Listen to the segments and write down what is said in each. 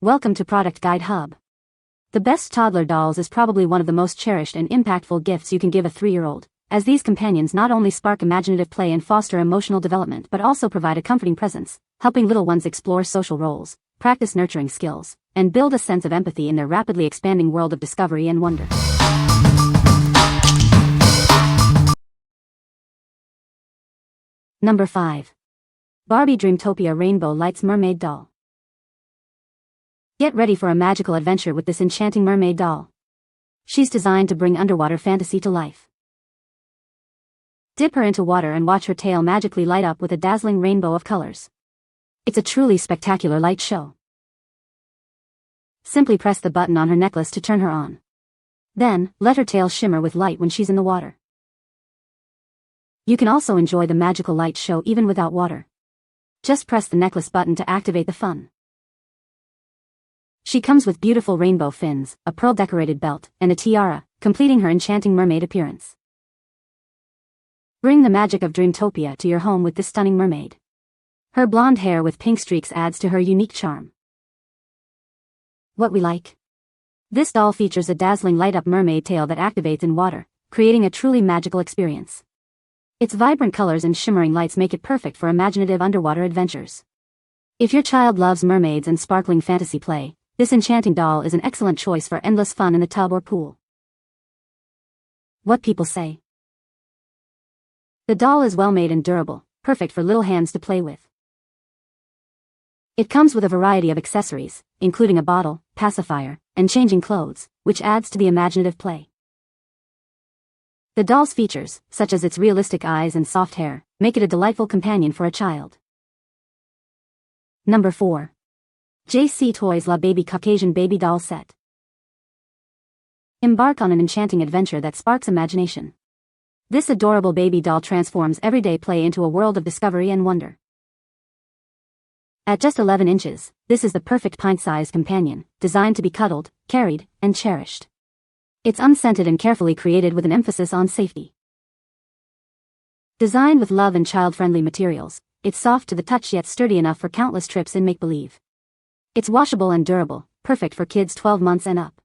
Welcome to Product Guide Hub. The best toddler dolls is probably one of the most cherished and impactful gifts you can give a 3-year-old, as these companions not only spark imaginative play and foster emotional development but also provide a comforting presence, helping little ones explore social roles, practice nurturing skills, and build a sense of empathy in their rapidly expanding world of discovery and wonder. Number 5. Barbie Dreamtopia Rainbow Lights Mermaid Doll. Get ready for a magical adventure with this enchanting mermaid doll. She's designed to bring underwater fantasy to life. Dip her into water and watch her tail magically light up with a dazzling rainbow of colors. It's a truly spectacular light show. Simply press the button on her necklace to turn her on. Then, let her tail shimmer with light when she's in the water. You can also enjoy the magical light show even without water. Just press the necklace button to activate the fun. She comes with beautiful rainbow fins, a pearl-decorated belt, and a tiara, completing her enchanting mermaid appearance. Bring the magic of Dreamtopia to your home with this stunning mermaid. Her blonde hair with pink streaks adds to her unique charm. What we like? This doll features a dazzling light-up mermaid tail that activates in water, creating a truly magical experience. Its vibrant colors and shimmering lights make it perfect for imaginative underwater adventures. If your child loves mermaids and sparkling fantasy play, this enchanting doll is an excellent choice for endless fun in the tub or pool. What people say. The doll is well made and durable, perfect for little hands to play with. It comes with a variety of accessories, including a bottle, pacifier, and changing clothes, which adds to the imaginative play. The doll's features, such as its realistic eyes and soft hair, make it a delightful companion for a child. Number 4. JC Toys La Baby Caucasian Baby Doll Set. Embark on an enchanting adventure that sparks imagination. This adorable baby doll transforms everyday play into a world of discovery and wonder. At just 11 inches, this is the perfect pint-sized companion, designed to be cuddled, carried, and cherished. It's unscented and carefully created with an emphasis on safety. Designed with love and child-friendly materials, it's soft to the touch yet sturdy enough for countless trips in make-believe. It's washable and durable, perfect for kids 12 months and up.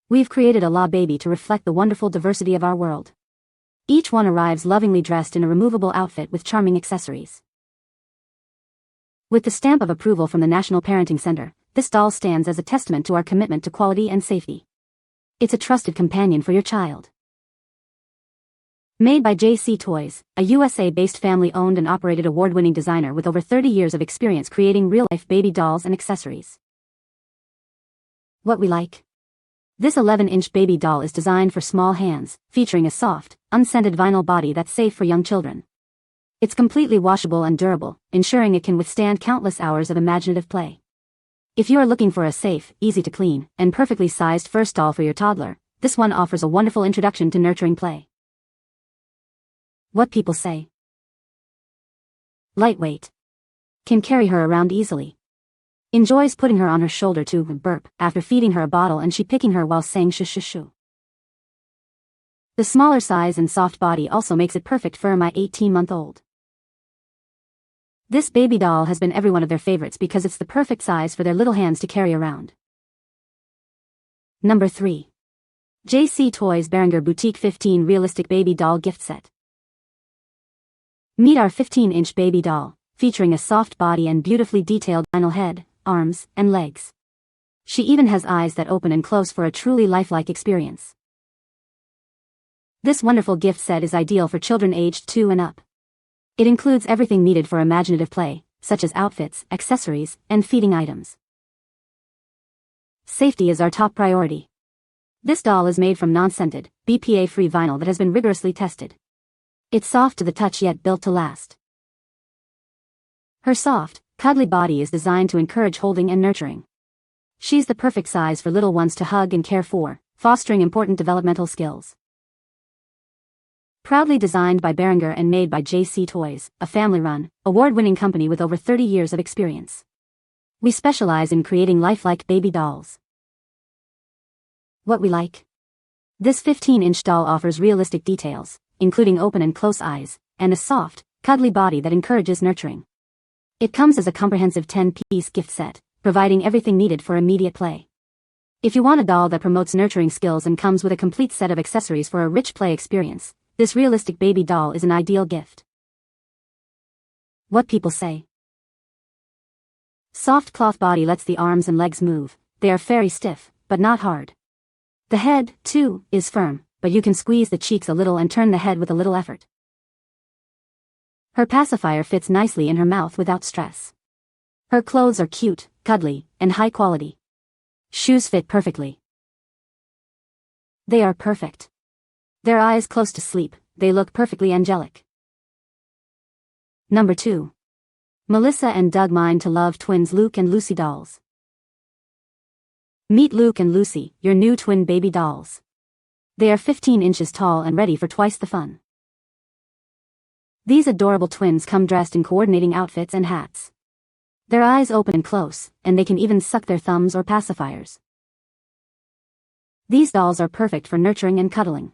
We've created a La Baby to reflect the wonderful diversity of our world. Each one arrives lovingly dressed in a removable outfit with charming accessories. With the stamp of approval from the National Parenting Center, this doll stands as a testament to our commitment to quality and safety. It's a trusted companion for your child. Made by JC Toys, a USA-based family-owned and operated award-winning designer with over 30 years of experience creating real-life baby dolls and accessories. What we like? This 11-inch baby doll is designed for small hands, featuring a soft, unscented vinyl body that's safe for young children. It's completely washable and durable, ensuring it can withstand countless hours of imaginative play. If you are looking for a safe, easy-to-clean, and perfectly sized first doll for your toddler, this one offers a wonderful introduction to nurturing play. What people say. Lightweight. Can carry her around easily. Enjoys putting her on her shoulder to burp after feeding her a bottle and she picking her while saying shoo shoo shoo. The smaller size and soft body also makes it perfect for my 18-month-old. This baby doll has been every one of their favorites because it's the perfect size for their little hands to carry around. Number 3. JC Toys Berenguer Boutique 15 Realistic Baby Doll Gift Set. Meet our 15-inch baby doll, featuring a soft body and beautifully detailed vinyl head, arms, and legs. She even has eyes that open and close for a truly lifelike experience. This wonderful gift set is ideal for children aged 2 and up. It includes everything needed for imaginative play, such as outfits, accessories, and feeding items. Safety is our top priority. This doll is made from non-scented, BPA-free vinyl that has been rigorously tested. It's soft to the touch yet built to last. Her soft, cuddly body is designed to encourage holding and nurturing. She's the perfect size for little ones to hug and care for, fostering important developmental skills. Proudly designed by Berenguer and made by JC Toys, a family-run, award-winning company with over 30 years of experience. We specialize in creating lifelike baby dolls. What we like? This 15-inch doll offers realistic details, including open and close eyes, and a soft, cuddly body that encourages nurturing. It comes as a comprehensive 10-piece gift set, providing everything needed for immediate play. If you want a doll that promotes nurturing skills and comes with a complete set of accessories for a rich play experience, this realistic baby doll is an ideal gift. What people say. Soft cloth body lets the arms and legs move. They are very stiff, but not hard. The head, too, is firm, but you can squeeze the cheeks a little and turn the head with a little effort. Her pacifier fits nicely in her mouth without stress. Her clothes are cute, cuddly, and high quality. Shoes fit perfectly. They are perfect. Their eyes close to sleep, they look perfectly angelic. Number 2. Melissa and Doug Mind to Love Twins Luke and Lucy Dolls. Meet Luke and Lucy, your new twin baby dolls. They are 15 inches tall and ready for twice the fun. These adorable twins come dressed in coordinating outfits and hats. Their eyes open and close, and they can even suck their thumbs or pacifiers. These dolls are perfect for nurturing and cuddling.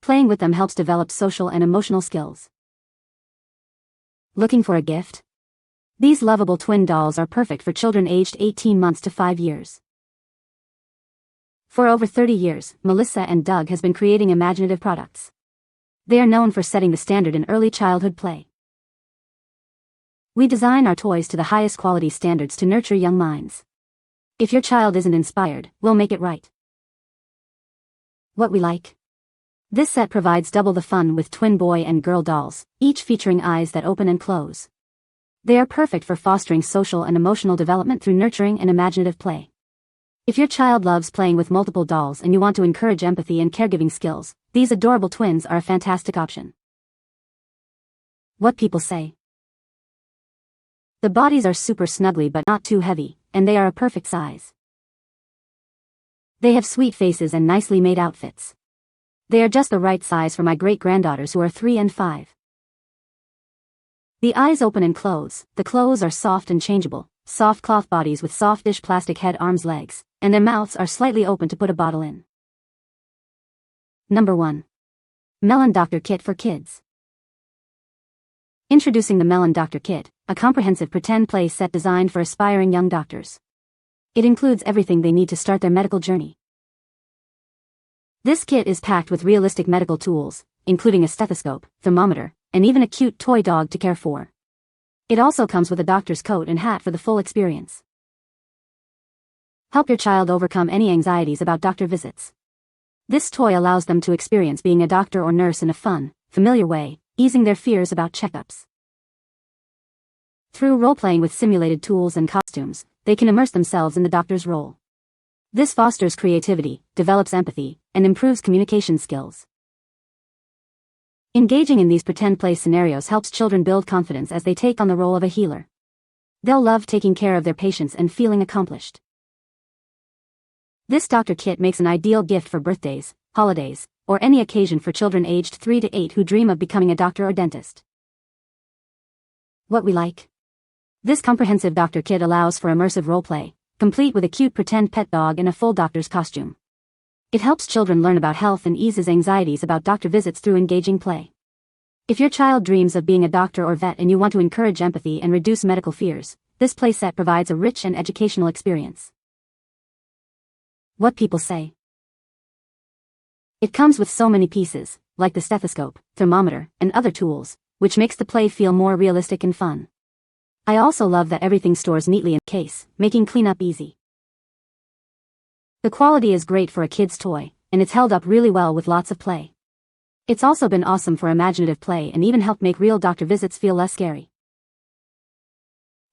Playing with them helps develop social and emotional skills. Looking for a gift? These lovable twin dolls are perfect for children aged 18 months to 5 years. For over 30 years, Melissa and Doug has been creating imaginative products. They are known for setting the standard in early childhood play. We design our toys to the highest quality standards to nurture young minds. If your child isn't inspired, we'll make it right. What we like. This set provides double the fun with twin boy and girl dolls, each featuring eyes that open and close. They are perfect for fostering social and emotional development through nurturing and imaginative play. If your child loves playing with multiple dolls and you want to encourage empathy and caregiving skills, these adorable twins are a fantastic option. What people say. The bodies are super snuggly but not too heavy, and they are a perfect size. They have sweet faces and nicely made outfits. They are just the right size for my great-granddaughters who are 3 and 5. The eyes open and close, the clothes are soft and changeable, soft cloth bodies with soft-ish plastic head, arms, legs, and their mouths are slightly open to put a bottle in. Number 1. Meland Doctor Kit for Kids. Introducing the Meland Doctor Kit, a comprehensive pretend play set designed for aspiring young doctors. It includes everything they need to start their medical journey. This kit is packed with realistic medical tools, including a stethoscope, thermometer, and even a cute toy dog to care for. It also comes with a doctor's coat and hat for the full experience. Help your child overcome any anxieties about doctor visits. This toy allows them to experience being a doctor or nurse in a fun, familiar way, easing their fears about checkups. Through role-playing with simulated tools and costumes, they can immerse themselves in the doctor's role. This fosters creativity, develops empathy, and improves communication skills. Engaging in these pretend play scenarios helps children build confidence as they take on the role of a healer. They'll love taking care of their patients and feeling accomplished. This doctor kit makes an ideal gift for birthdays, holidays, or any occasion for children aged 3 to 8 who dream of becoming a doctor or dentist. What we like. This comprehensive doctor kit allows for immersive roleplay, complete with a cute pretend pet dog in a full doctor's costume. It helps children learn about health and eases anxieties about doctor visits through engaging play. If your child dreams of being a doctor or vet and you want to encourage empathy and reduce medical fears, this play set provides a rich and educational experience. What people say. It comes with so many pieces, like the stethoscope, thermometer, and other tools, which makes the play feel more realistic and fun. I also love that everything stores neatly in a case, making cleanup easy. The quality is great for a kid's toy, and it's held up really well with lots of play. It's also been awesome for imaginative play and even helped make real doctor visits feel less scary.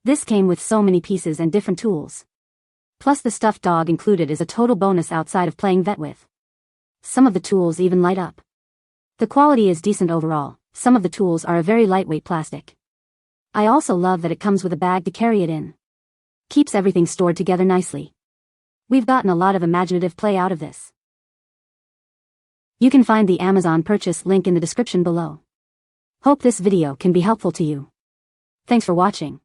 This came with so many pieces and different tools. Plus the stuffed dog included is a total bonus outside of playing vet with. Some of the tools even light up. The quality is decent overall. Some of the tools are a very lightweight plastic. I also love that it comes with a bag to carry it in. Keeps everything stored together nicely. We've gotten a lot of imaginative play out of this. You can find the Amazon purchase link in the description below. Hope this video can be helpful to you. Thanks for watching.